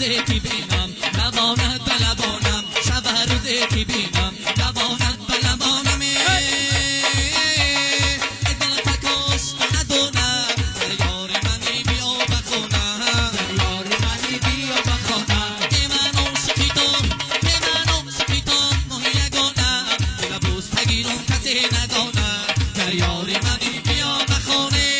روزی بینم لبانت به لبانم شب روزی بینم لبانت به لبانم دل تکاش ندونم یار منی بیا بخونم یار منی بیا بخونم که من عاشقی تو ماهی یگانم دل بوستگیرم کسی ندانم که یار منی بیا بخونه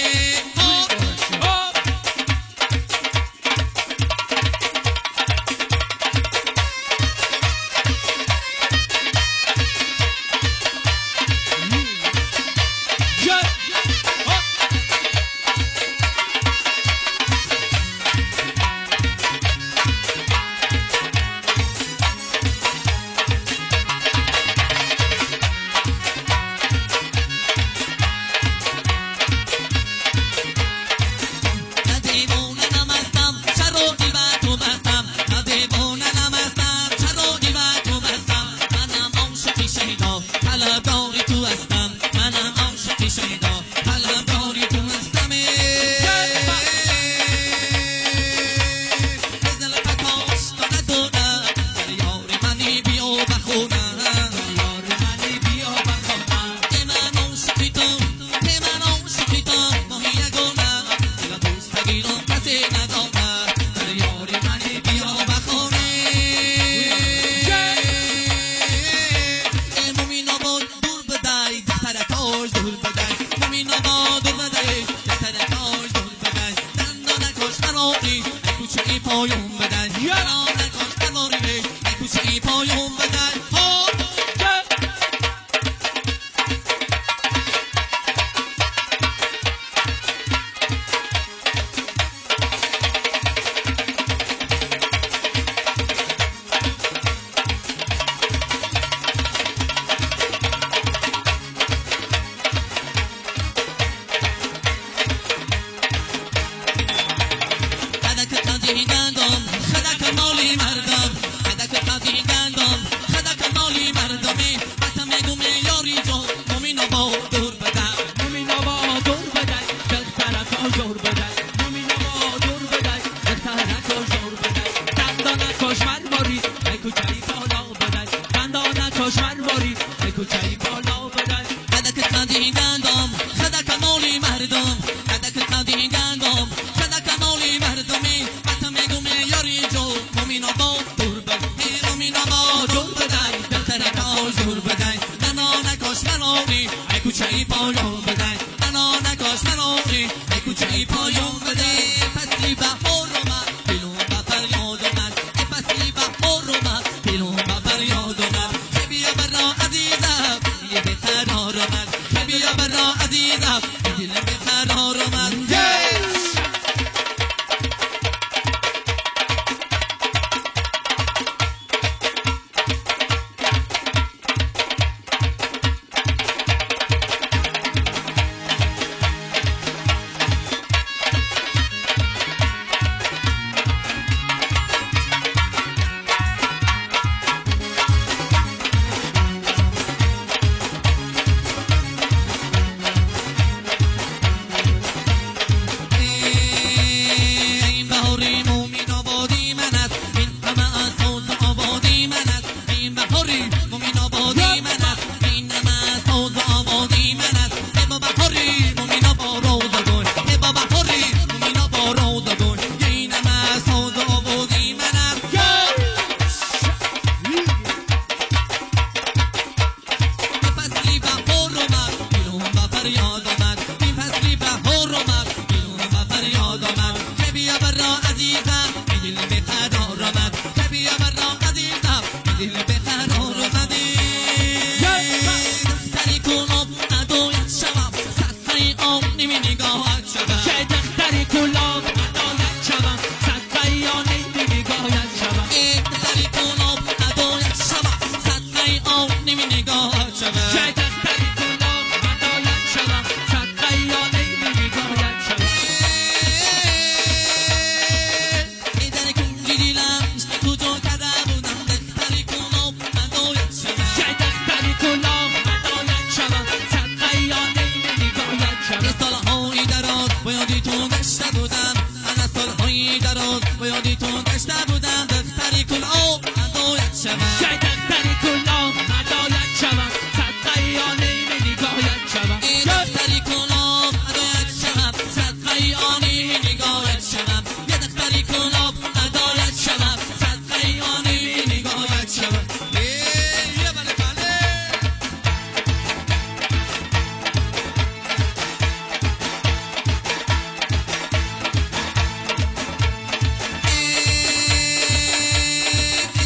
فراز با یادی تو داشته بودم دختری کل آب هدایت شود که دختری کل آب هدایت شود صدقه یانه نگاهت شود دختری کل آب هدایت شود صدقه آنی نگاهت شود یه دختری کل آب هدایت شود صدقه آنی نگاهت شود یه بله بله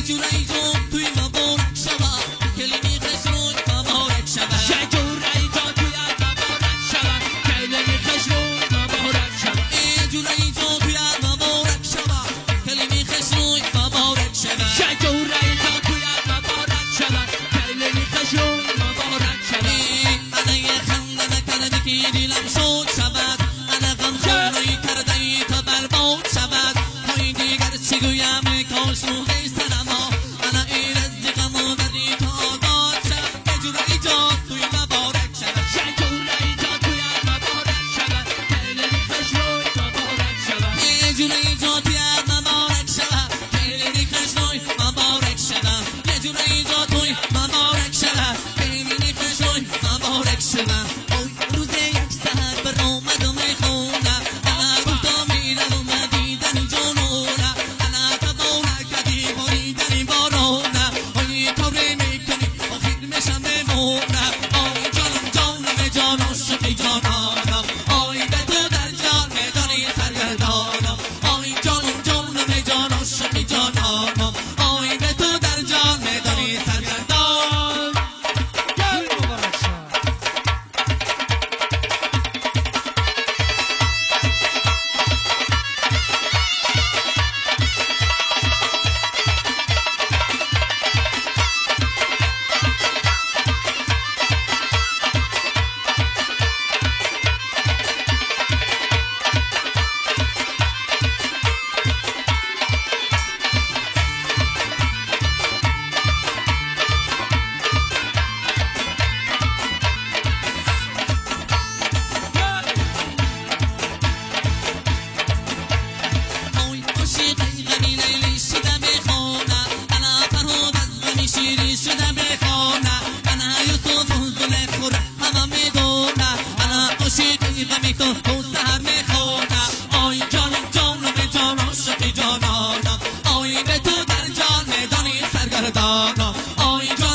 جورایی جو توی مبارک شود کلینی خسروی مبارک شود شجورایی جا تویت مبارک شود کلینی خسروی مبارک شود جورایی جو توی مبارک شود کلینی خسروی مبارک شود شجورایی جا تویت مبارک شود کلینی خسروی مبارک شود انا یه خنده نکرده که دیلم شد شود انا غم خونوی کرده تا برباد شود پای دیگر چی گویم کاش روحی سرما انا این از غم و دردی تا آگاد شد یه جورایی جا توی مبارک شود شجورایی جا تویت مبارک شود کلینی خسروی مبارک شود یه جورایی جا توی مبارک شود کلینی خسروی مبارک شود یه جورایی جا توی مبارک شود کلینی خسروی مبارک شود روز یک سحر بر آمدم خونه انا گفتم میرم مدیدن جنونه انا تبونه کدی بریدن بارونه آی کاری میکنی آخیر میشم بمونه آی جانم جانم جان عاشق جانانم آی به تو در جان میدانی سرگردانم آی جانم جانم جان عاشق جانانم آی به تو در جان میدانی سرگردان گل مبارک شد آی عاشقی غمی لیلی شده بخونه انا فرهاد از غمی شیری شده بخونه انا یوسف و زلیخا را همه میدونه انا عاشقی غمی تو سحر میخونه آی جانم جانم جان عاشق جانانم آی به تو در جان میدانی سرگردانم آی جان